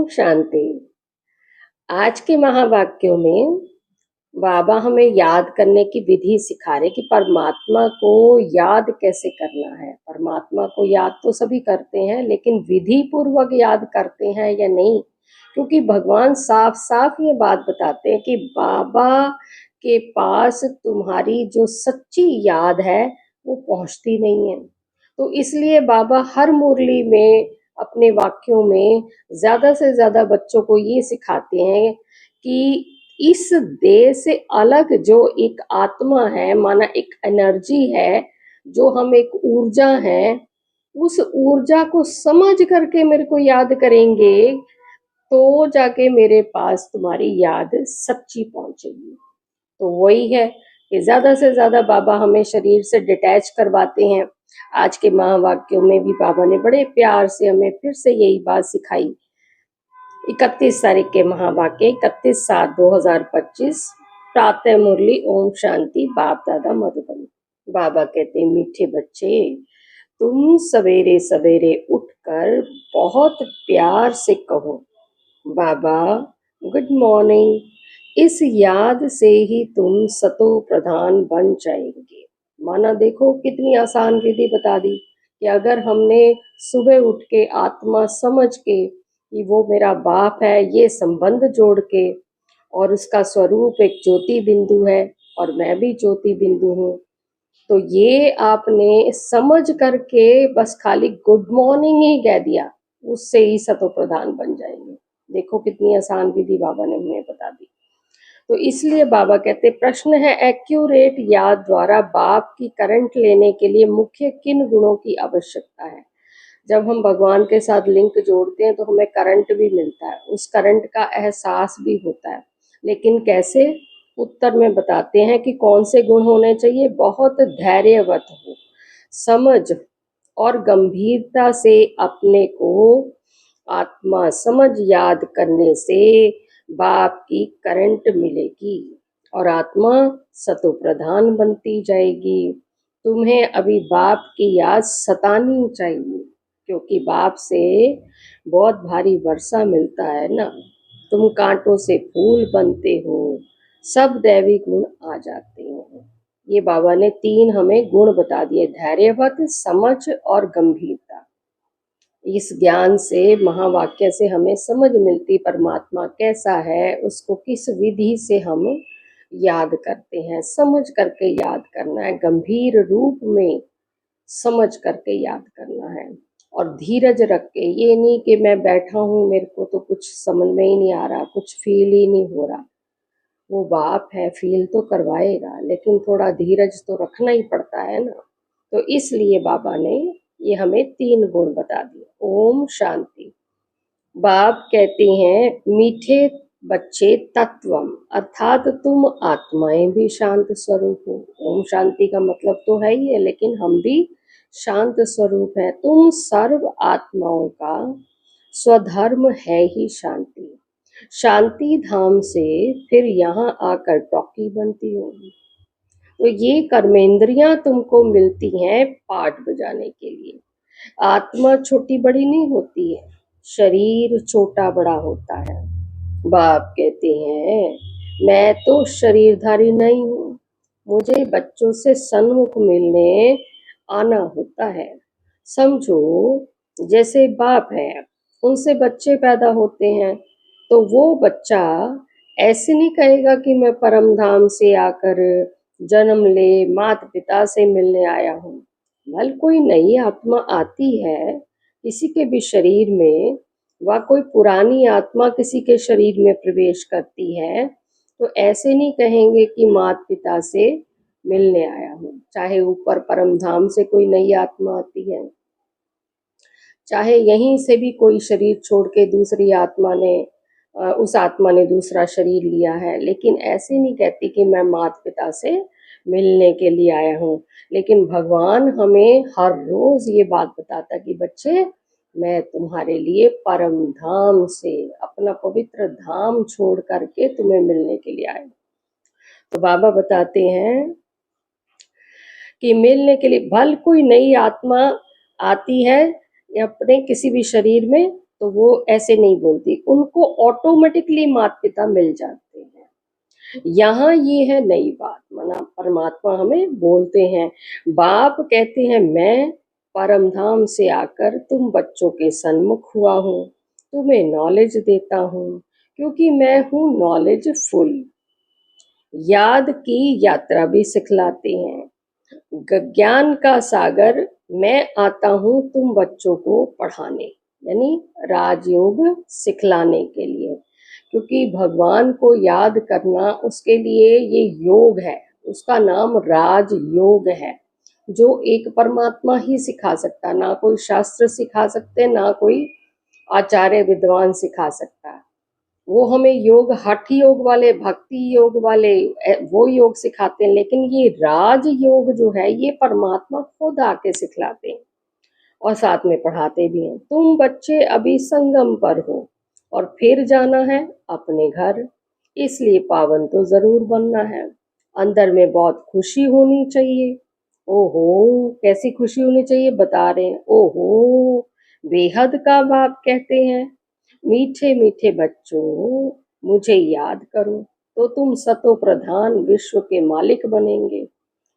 शांति। आज के महावाक्यों में बाबा हमें याद करने की विधि सिखा रहे कि परमात्मा को याद कैसे करना है। परमात्मा को याद तो सभी करते हैं, लेकिन विधि पूर्वक याद करते हैं या नहीं, क्योंकि भगवान साफ साफ ये बात बताते हैं कि बाबा के पास तुम्हारी जो सच्ची याद है वो पहुंचती नहीं है। तो इसलिए बाबा हर मुरली में अपने वाक्यों में ज्यादा से ज्यादा बच्चों को ये सिखाते हैं कि इस देह से अलग जो एक आत्मा है, माना एक एनर्जी है, जो हम एक ऊर्जा है, उस ऊर्जा को समझ करके मेरे को याद करेंगे तो जाके मेरे पास तुम्हारी याद सच्ची पहुंचेगी। तो वही है कि ज्यादा से ज्यादा बाबा हमें शरीर से डिटैच करवाते हैं। आज के महावाक्यों में भी बाबा ने बड़े प्यार से हमें फिर से यही बात सिखाई। 31 तारीख के महावाक्य 31/7/2025 प्रातः मुरली ओम शांति बाप दादा मधुबन। बाबा कहते मीठे बच्चे, तुम सवेरे सवेरे उठकर बहुत प्यार से कहो बाबा गुड मॉर्निंग। इस याद से ही तुम सतो प्रधान बन जाएंगे। माना देखो कितनी आसान विधि बता दी कि अगर हमने सुबह उठ के आत्मा समझ के कि वो मेरा बाप है, ये संबंध जोड़ के, और उसका स्वरूप एक ज्योति बिंदु है और मैं भी ज्योति बिंदु हूँ, तो ये आपने समझ करके बस खाली गुड मॉर्निंग ही कह दिया, उससे ही सतो प्रधान बन जाएंगे। देखो कितनी आसान विधि बाबा ने हमें बता दी। तो इसलिए बाबा कहते प्रश्न है एक्यूरेट याद द्वारा बाप की करंट लेने के लिए मुख्य किन गुणों की आवश्यकता है। जब हम भगवान के साथ लिंक जोड़ते हैं तो हमें करंट भी मिलता है, उस करंट का एहसास भी होता है, लेकिन कैसे? उत्तर में बताते हैं कि कौन से गुण होने चाहिए। बहुत धैर्यवत हो, समझ और गंभीरता से अपने को आत्मा समझ याद करने से बाप की करंट मिलेगी और आत्मा सतो प्रधान बनती जाएगी। तुम्हें अभी बाप की याद सतानी चाहिए, क्योंकि बाप से बहुत भारी वर्षा मिलता है ना। तुम कांटों से फूल बनते हो, सब दैवी गुण आ जाते हैं। ये बाबा ने 3 हमें गुण बता दिए, धैर्यवत, समझ और गंभीरता। इस ज्ञान से, महावाक्य से हमें समझ मिलती परमात्मा कैसा है, उसको किस विधि से हम याद करते हैं। समझ करके याद करना है, गंभीर रूप में समझ करके याद करना है, और धीरज रख के। ये नहीं कि मैं बैठा हूँ, मेरे को तो कुछ समझ में ही नहीं आ रहा, कुछ फील ही नहीं हो रहा। वो बाप है, फील तो करवाएगा, लेकिन थोड़ा धीरज तो रखना ही पड़ता है ना। तो इसलिए बाबा ने ये हमें 3 गुण बता दिए। ओम शांति। बाप कहते हैं मीठे बच्चे तत्वम, अर्थात तुम आत्माएं भी शांत स्वरूप हो। ओम शांति का मतलब तो है ही है, लेकिन हम भी शांत स्वरूप है। तुम सर्व आत्माओं का स्वधर्म है ही शांति। शांति धाम से फिर यहाँ आकर टॉकी बनती होगी। तो ये कर्मेंद्रियां तुमको मिलती हैं पाठ बजाने के लिए। आत्मा छोटी बड़ी नहीं होती है, शरीर छोटा बड़ा होता है। बाप कहते हैं मैं तो शरीरधारी नहीं हूँ, मुझे बच्चों से सन्मुख मिलने आना होता है। समझो जैसे बाप है, उनसे बच्चे पैदा होते हैं, तो वो बच्चा ऐसे नहीं कहेगा कि मैं परम धाम से आकर जन्म ले माता पिता से मिलने आया हूँ। भल कोई नई आत्मा आती है किसी के भी शरीर में, व कोई पुरानी आत्मा किसी के शरीर में प्रवेश करती है, तो ऐसे नहीं कहेंगे कि माता पिता से मिलने आया हूँ। चाहे ऊपर परम धाम से कोई नई आत्मा आती है, चाहे यहीं से भी कोई शरीर छोड़ के दूसरी आत्मा ने उस आत्मा ने दूसरा शरीर लिया है, लेकिन ऐसे नहीं कहती कि मैं माता पिता से मिलने के लिए आया हूँ। लेकिन भगवान हमें हर रोज ये बात बताता कि बच्चे मैं तुम्हारे लिए परम धाम से, अपना पवित्र धाम छोड़ करके तुम्हें मिलने के लिए आया। तो बाबा बताते हैं कि मिलने के लिए भल कोई नई आत्मा आती है अपने किसी भी शरीर में, तो वो ऐसे नहीं बोलती, उनको ऑटोमेटिकली माता पिता मिल जाते हैं। यहाँ ये है नई बात, माना परमात्मा हमें बोलते हैं, बाप कहते हैं मैं परम धाम से आकर तुम बच्चों के सन्मुख हुआ हूँ, तुम्हें नॉलेज देता हूँ, क्योंकि मैं हूँ नॉलेजफुल। याद की यात्रा भी सिखलाते हैं, ज्ञान का सागर मैं आता हूँ तुम बच्चों को पढ़ाने, यानी राजयोग सिखलाने के लिए। क्योंकि भगवान को याद करना उसके लिए ये योग है, उसका नाम राज योग है, जो एक परमात्मा ही सिखा सकता, ना कोई शास्त्र सिखा सकते, ना कोई आचार्य विद्वान सिखा सकता। वो हमें योग, हठ योग वाले, भक्ति योग वाले वो योग सिखाते हैं, लेकिन ये राज योग जो है ये परमात्मा खुद आके सिखलाते हैं और साथ में पढ़ाते भी हैं। तुम बच्चे अभी संगम पर हो और फिर जाना है अपने घर, इसलिए पावन तो जरूर बनना है। अंदर में बहुत खुशी होनी चाहिए। ओहो, कैसी खुशी होनी चाहिए बता रहे हैं। ओहो, बेहद का बाप कहते हैं, मीठे मीठे बच्चों मुझे याद करो तो तुम सतो प्रधान विश्व के मालिक बनेंगे।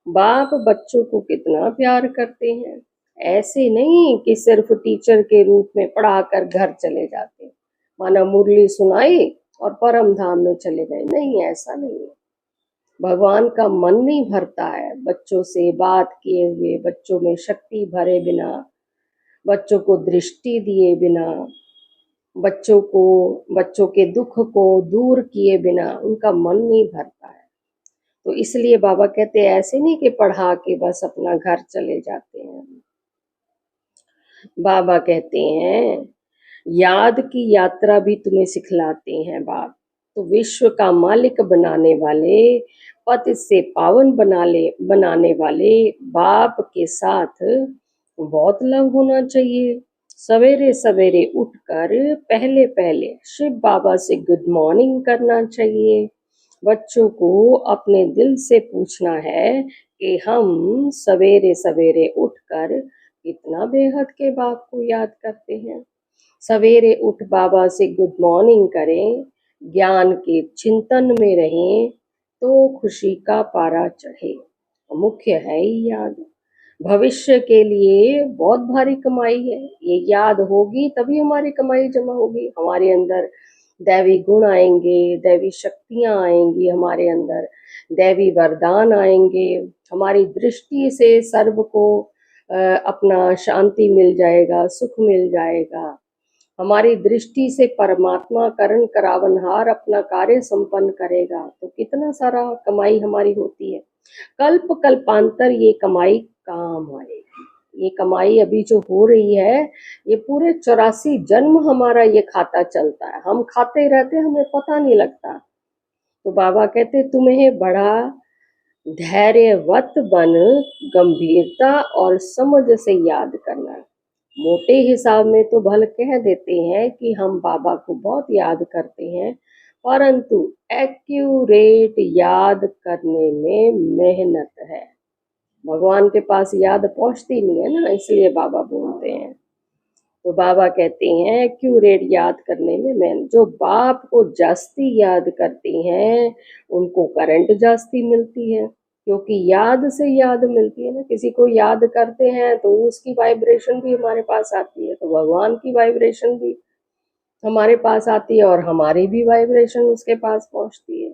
बाप बच्चों को कितना प्यार करते हैं, ऐसे नहीं कि सिर्फ टीचर के रूप में पढ़ाकर घर चले जाते, माना मुरली सुनाई और परम धाम में चले गए, नहीं, ऐसा नहीं है। भगवान का मन नहीं भरता है बच्चों से बात किए हुए, बच्चों में शक्ति भरे बिना, बच्चों को दृष्टि दिए बिना, बच्चों के दुख को दूर किए बिना उनका मन नहीं भरता है। तो इसलिए बाबा कहते हैं ऐसे नहीं कि पढ़ा के बस अपना घर चले जाते हैं। बाबा कहते हैं याद की यात्रा भी तुम्हें सिखलाते हैं बाप। तो विश्व का मालिक बनाने वाले, पति से पावन बनाने वाले बाप के साथ बहुत लव होना चाहिए। सवेरे सवेरे उठकर पहले पहले शिव बाबा से गुड मॉर्निंग करना चाहिए। बच्चों को अपने दिल से पूछना है कि हम सवेरे सवेरे उठकर कितना बेहद के बाप को याद करते हैं। सवेरे उठ बाबा से गुड मॉर्निंग करें, ज्ञान के चिंतन में रहें तो खुशी का पारा चढ़े। मुख्य है ही याद, भविष्य के लिए बहुत भारी कमाई है। ये याद होगी तभी हमारी कमाई जमा होगी, हमारे अंदर दैवी गुण आएंगे, दैवी शक्तियां आएंगी, हमारे अंदर दैवी वरदान आएंगे, हमारी दृष्टि से सर्व को अपना शांति मिल जाएगा, सुख मिल जाएगा। हमारी दृष्टि से परमात्मा करण करावनहार अपना कार्य संपन्न करेगा, तो कितना सारा कमाई हमारी होती है। कल्प कल्पांतर ये कमाई काम आएगी। ये कमाई अभी जो हो रही है ये पूरे 84 जन्म हमारा ये खाता चलता है, हम खाते रहते हमें पता नहीं लगता। तो बाबा कहते तुम्हें बड़ा धैर्यवत बन गंभीरता और समझ से याद करना है। मोटे हिसाब में तो भल कह देते हैं कि हम बाबा को बहुत याद करते हैं, परंतु एक्यूरेट याद करने में मेहनत है। भगवान के पास याद पहुंचती नहीं है ना, इसलिए बाबा बोलते हैं। तो बाबा कहते हैं एक्यूरेट याद करने में मेहनत। जो बाप को जास्ती याद करती हैं उनको करंट जास्ती मिलती है, क्योंकि याद से याद मिलती है ना। किसी को याद करते हैं तो उसकी वाइब्रेशन भी हमारे पास आती है, तो भगवान की वाइब्रेशन भी हमारे पास आती है और हमारी भी वाइब्रेशन उसके पास पहुंचती है।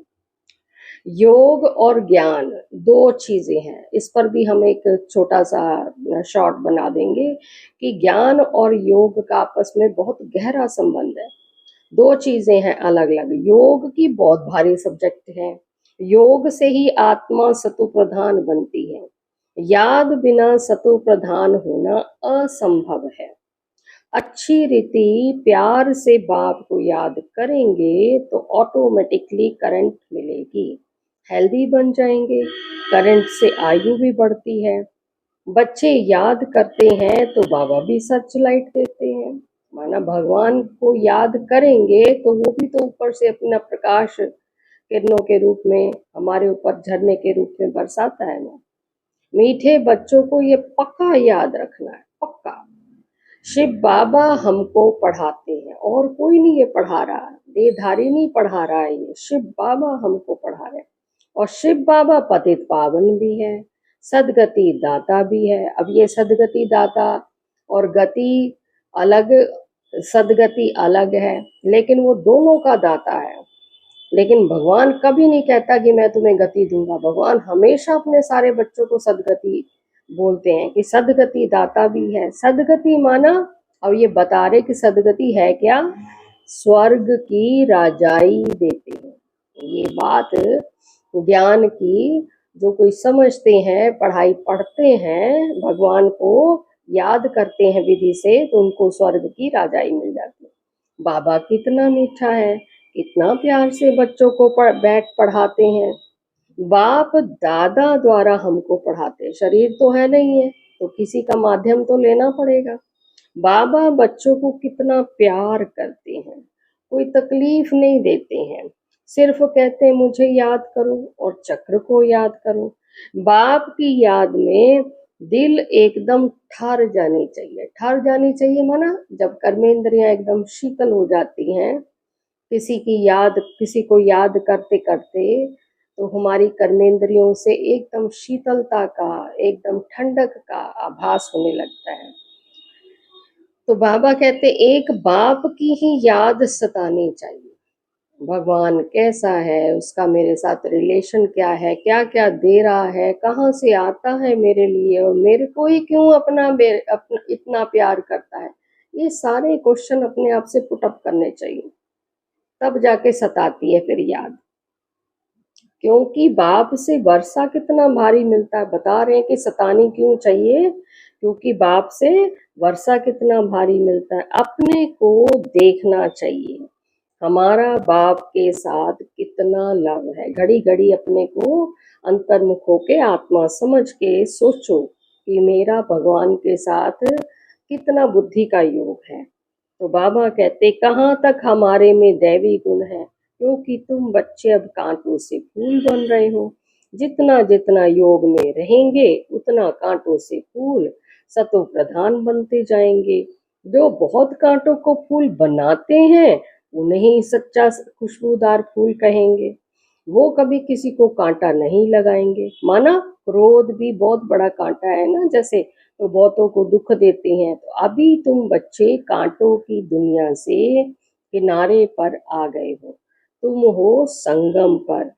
योग और ज्ञान दो चीजें हैं, इस पर भी हम एक छोटा सा शॉर्ट बना देंगे कि ज्ञान और योग का आपस में बहुत गहरा संबंध है। दो चीजें हैं अलग अलग। योग की बहुत भारी सब्जेक्ट है, योग से ही आत्मा सतु प्रधान बनती है, याद बिना सतु प्रधान होना असंभव है। अच्छी रीति प्यार से बाप को याद करेंगे तो ऑटोमेटिकली करंट मिलेगी, हेल्दी बन जाएंगे, करंट से आयु भी बढ़ती है। बच्चे याद करते हैं तो बाबा भी सर्च लाइट देते हैं, माना भगवान को याद करेंगे तो वो भी तो ऊपर से अपना प्रकाश किरणों के रूप में हमारे ऊपर झरने के रूप में बरसाता है ना। मीठे बच्चों को ये पक्का याद रखना है, पक्का। शिव बाबा हमको पढ़ाते हैं और कोई नहीं ये पढ़ा रहा, देहधारी नहीं पढ़ा रहा है, ये शिव बाबा हमको पढ़ा रहे हैं। और शिव बाबा पतित पावन भी है, सदगति दाता भी है। अब ये सदगति दाता और गति अलग, सदगति अलग है, लेकिन वो दोनों का दाता है। लेकिन भगवान कभी नहीं कहता कि मैं तुम्हें गति दूंगा। भगवान हमेशा अपने सारे बच्चों को सदगति बोलते हैं कि सदगति दाता भी है। सदगति माना, अब ये बता रहे कि सदगति है क्या, स्वर्ग की राजाई देते हैं। ये बात ज्ञान की, जो कोई समझते हैं, पढ़ाई पढ़ते हैं, भगवान को याद करते हैं विधि से, तो उनको स्वर्ग की राजाई मिल जाती है। बाबा कितना मीठा है, कितना प्यार से बच्चों को बैठ पढ़ाते हैं। बाप दादा द्वारा हमको पढ़ाते हैं। शरीर तो है नहीं है, तो किसी का माध्यम तो लेना पड़ेगा। बाबा बच्चों को कितना प्यार करते हैं, कोई तकलीफ नहीं देते हैं, सिर्फ कहते हैं मुझे याद करो और चक्र को याद करो। बाप की याद में दिल एकदम ठहर जानी चाहिए। ठहर जानी चाहिए माना, जब कर्मेंद्रियां एकदम शीतल हो जाती हैं, किसी को याद करते करते, तो हमारी कर्मेंद्रियों से एकदम शीतलता का, एकदम ठंडक का आभास होने लगता है। तो बाबा कहते एक बाप की ही याद सतानी चाहिए। भगवान कैसा है, उसका मेरे साथ रिलेशन क्या है, क्या क्या दे रहा है, कहाँ से आता है मेरे लिए, और मेरे को ही क्यों अपना इतना प्यार करता है। ये सारे क्वेश्चन अपने आप से पुटअप करने चाहिए, तब जाके सताती है फिर याद। क्योंकि बाप से वर्षा कितना भारी मिलता है। बता रहे हैं कि सतानी क्यों चाहिए, क्योंकि बाप से वर्षा कितना भारी मिलता है। अपने को देखना चाहिए, हमारा बाप के साथ कितना लव है। घड़ी घड़ी अपने को अंतर्मुख होके आत्मा समझ के सोचो कि मेरा भगवान के साथ कितना बुद्धि का योग है। तो बाबा कहते कहाँ तक हमारे में दैवी गुण है, क्योंकि तुम बच्चे अब कांटों से फूल बन रहे हो। जितना जितना योग में रहेंगे, उतना कांटों से फूल सतो प्रधान बनते जाएंगे। जो बहुत कांटों को फूल बनाते हैं, उन्हें सच्चा खुशबूदार फूल कहेंगे। वो कभी किसी को कांटा नहीं लगाएंगे। माना क्रोध भी बहुत बड़ा कांटा है ना, जैसे तो बहुतों को दुख देते हैं। तो अभी तुम बच्चे कांटों की दुनिया से किनारे पर आ गए हो, तुम हो संगम पर।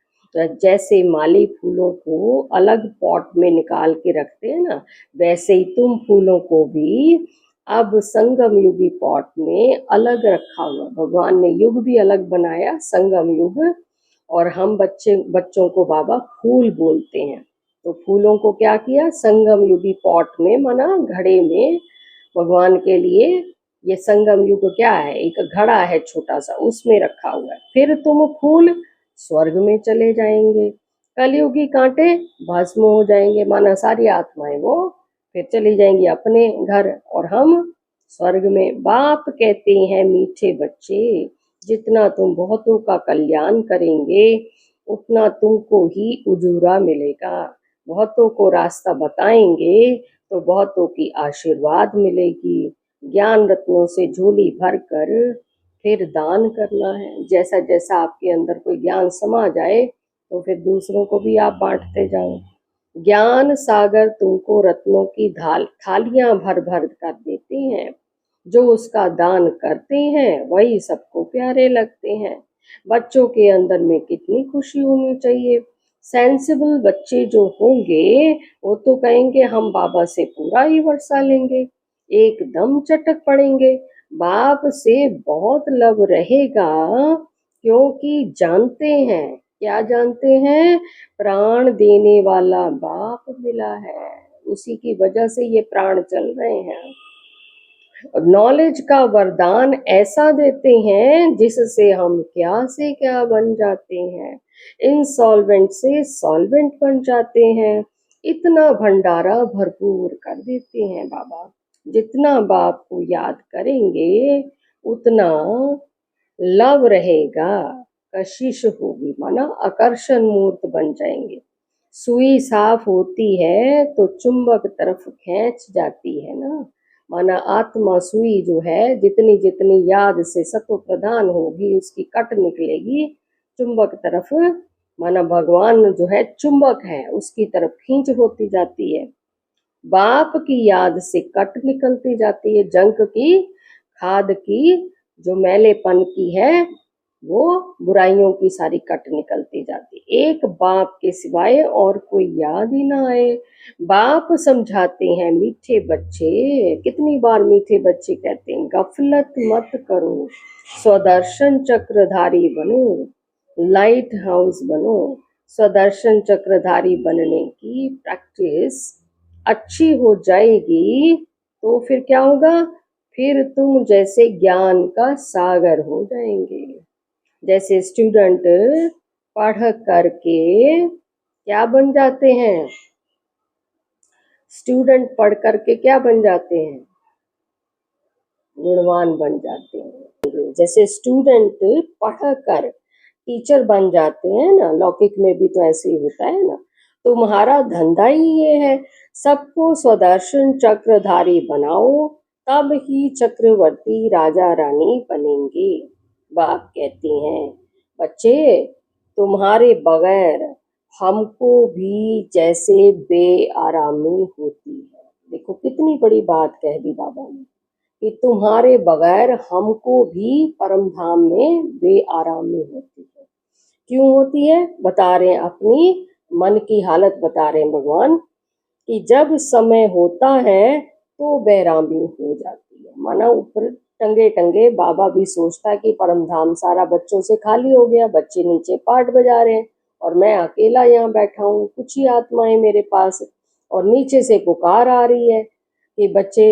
जैसे माली फूलों को अलग पॉट में निकाल के रखते हैं ना, वैसे ही तुम फूलों को भी अब संगम युगी पॉट में अलग रखा हुआ। भगवान ने युग भी अलग बनाया, संगम युग। और हम बच्चों को बाबा फूल बोलते हैं। तो फूलों को क्या किया, संगम युगी पॉट में, माना घड़े में, भगवान के लिए ये संगम युग क्या है, एक घड़ा है छोटा सा, उसमें रखा हुआ है। फिर तुम फूल स्वर्ग में चले जाएंगे, कलयुगी कांटे भस्म हो जाएंगे, माना सारी आत्माएं वो फिर चली जाएंगी अपने घर, और हम स्वर्ग में। बाप कहते हैं मीठे बच्चे, जितना तुम बहुतों का कल्याण करेंगे, उतना तुमको ही उजूरा मिलेगा। बहुतों को रास्ता बताएंगे तो बहुतों की आशीर्वाद मिलेगी। ज्ञान रत्नों से झोली भर कर फिर दान करना है। जैसा जैसा आपके अंदर कोई ज्ञान समा जाए, तो फिर दूसरों को भी आप बांटते जाओ। ज्ञान सागर तुमको रत्नों की थालियां भर भर कर देते हैं। जो उसका दान करते हैं वही सबको प्यारे लगते हैं। बच्चों के अंदर में कितनी खुशी होनी चाहिए। सेंसिबल बच्चे जो होंगे, वो तो कहेंगे हम बाबा से पूरा ही वर्षा लेंगे, एकदम चटक पड़ेंगे। बाप से बहुत लव रहेगा, क्योंकि जानते हैं, क्या जानते हैं, प्राण देने वाला बाप मिला है, उसी की वजह से ये प्राण चल रहे हैं। नॉलेज का वरदान ऐसा देते हैं जिससे हम क्या से क्या बन जाते हैं, इंसॉल्वेंट से सॉल्वेंट बन जाते हैं। इतना भंडारा भरपूर कर देते हैं बाबा। जितना बाप को याद करेंगे, उतना लव रहेगा, कशिश होगी, माना आकर्षण मूर्त बन जाएंगे। सुई साफ होती है तो चुंबक तरफ खींच जाती है ना, माना आत्मा सुई जो है जितनी जितनी याद से सत्व प्रधान होगी उसकी कट निकलेगी चुंबक तरफ। माना भगवान जो है चुंबक है उसकी तरफ खींच होती जाती है। बाप की याद से कट निकलती जाती है, जंक की खाद की जो मैलेपन की है वो बुराइयों की सारी कट निकलती जाती। एक बाप के सिवाय और कोई याद ही ना आए। बाप समझाते हैं मीठे बच्चे, कितनी बार मीठे बच्चे कहते हैं गफलत मत करो, स्वदर्शन चक्रधारी बनो, लाइट हाउस बनो। स्वदर्शन चक्रधारी बनने की प्रैक्टिस अच्छी हो जाएगी तो फिर क्या होगा, फिर तुम जैसे ज्ञान का सागर हो जाएंगे। जैसे स्टूडेंट पढ़ करके क्या बन जाते हैं, स्टूडेंट पढ़ करके क्या बन जाते हैं, गुणवान बन जाते हैं। जैसे स्टूडेंट पढ़ कर टीचर बन जाते हैं ना, लौकिक में भी तो ऐसे ही होता है ना। तुम्हारा धंधा ही ये है, सबको स्वदर्शन चक्रधारी बनाओ, तब ही चक्रवर्ती राजा रानी बनेंगे। बाप कहती हैं बच्चे तुम्हारे बगैर हमको भी जैसे बेआरामी होती है। देखो कितनी बड़ी बात कह दी बाबा ने कि तुम्हारे बगैर हमको भी परम धाम में बेआरामी होती है। क्यों होती है बता रहे हैं, अपनी मन की हालत बता रहे हैं भगवान कि जब समय होता है तो बेरामी हो जाती है। माना ऊपर टंगे टंगे बाबा भी सोचता है कि परम धाम सारा बच्चों से खाली हो गया, बच्चे नीचे पाठ बजा रहे हैं और मैं अकेला यहाँ बैठा हूँ, कुछ ही आत्माएं मेरे पास, और नीचे से पुकार आ रही है कि बच्चे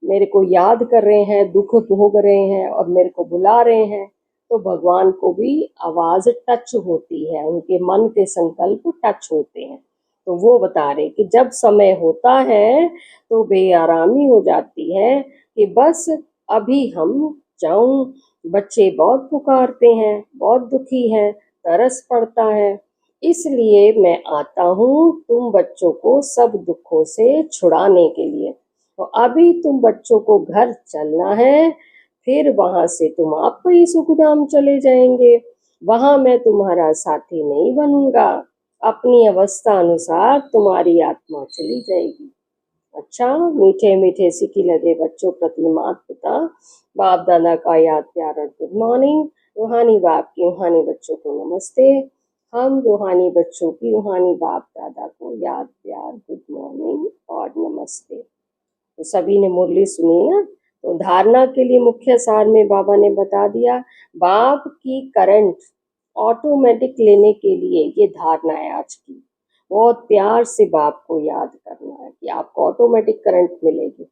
मेरे को याद कर रहे हैं, दुख भोग रहे हैं और मेरे को बुला रहे हैं। तो भगवान को भी आवाज टच होती है, उनके मन के संकल्प टच होते हैं। तो वो बता रहे कि जब समय होता है तो बेआरामी हो जाती है कि बस अभी हम जाऊं। बच्चे बहुत पुकारते हैं, बहुत दुखी हैं, तरस पड़ता है, इसलिए मैं आता हूँ तुम बच्चों को सब दुखों से छुड़ाने के लिए। तो अभी तुम बच्चों को घर चलना है, फिर वहां से तुम आप ही सुखधाम चले जाएंगे। वहां मैं तुम्हारा साथी नहीं बनूंगा, अपनी अवस्था अनुसार तुम्हारी आत्मा चली जाएगी। अच्छा मीठे मीठे सिकी लगे बच्चों प्रति माता पिता बाप दादा का याद प्यार और गुड मॉर्निंग। रूहानी बाप की रूहानी बच्चों को नमस्ते। हम रूहानी बच्चों की रूहानी बाप दादा को याद प्यार गुड मॉर्निंग और नमस्ते। तो सभी ने मुरली सुनी ना। तो धारणा के लिए मुख्य सार में बाबा ने बता दिया, बाप की करंट ऑटोमेटिक लेने के लिए ये धारणा है आज की। बहुत प्यार से बाप को याद करना है कि आपको ऑटोमेटिक करंट मिलेगी।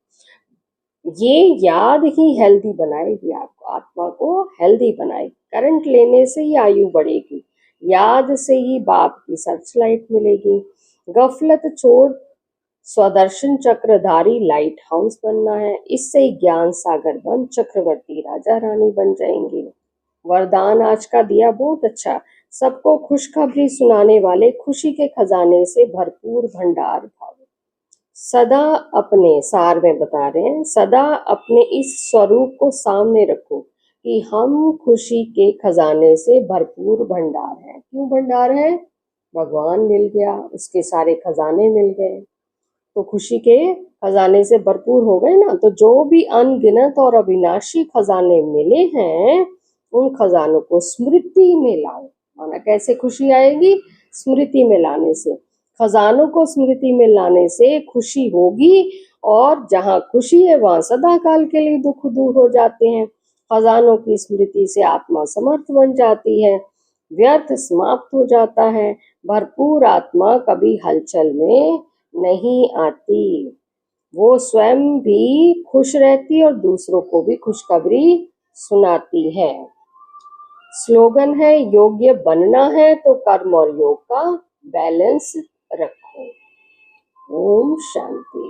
ये याद ही हेल्दी बनाएगी, आपको आत्मा को हेल्दी बनाएगी। करंट लेने से ही आयु बढ़ेगी, याद से ही बाप की सर्च लाइट मिलेगी। गफलत छोड़ स्वदर्शन चक्रधारी लाइट हाउस बनना है, इससे ही ज्ञान सागर बन चक्रवर्ती राजा रानी बन जाएंगे। वरदान आज का दिया बहुत अच्छा, सबको खुशखबरी सुनाने वाले खुशी के खजाने से भरपूर भंडार भाव। सदा अपने सार में बता रहे हैं, सदा अपने इस स्वरूप को सामने रखो कि हम खुशी के खजाने से भरपूर भंडार हैं। क्यों भंडार है, भगवान मिल गया, उसके सारे खजाने मिल गए तो खुशी के खजाने से भरपूर हो गए ना। तो जो भी अनगिनत और अविनाशी खजाने मिले हैं उन खजानों को स्मृति में लाओ। माना कैसे खुशी आएगी, स्मृति में लाने से। खजानों को स्मृति में लाने से खुशी होगी, और जहाँ खुशी है वहां सदा काल के लिए दुख दूर हो जाते हैं। खजानों की स्मृति से आत्मा समर्थ बन जाती है, व्यर्थ समाप्त हो जाता है। भरपूर आत्मा कभी हलचल में नहीं आती, वो स्वयं भी खुश रहती और दूसरों को भी खुशखबरी सुनाती है। स्लोगन है, योग्य बनना है तो कर्म और योग का बैलेंस रखो। ओम शांति।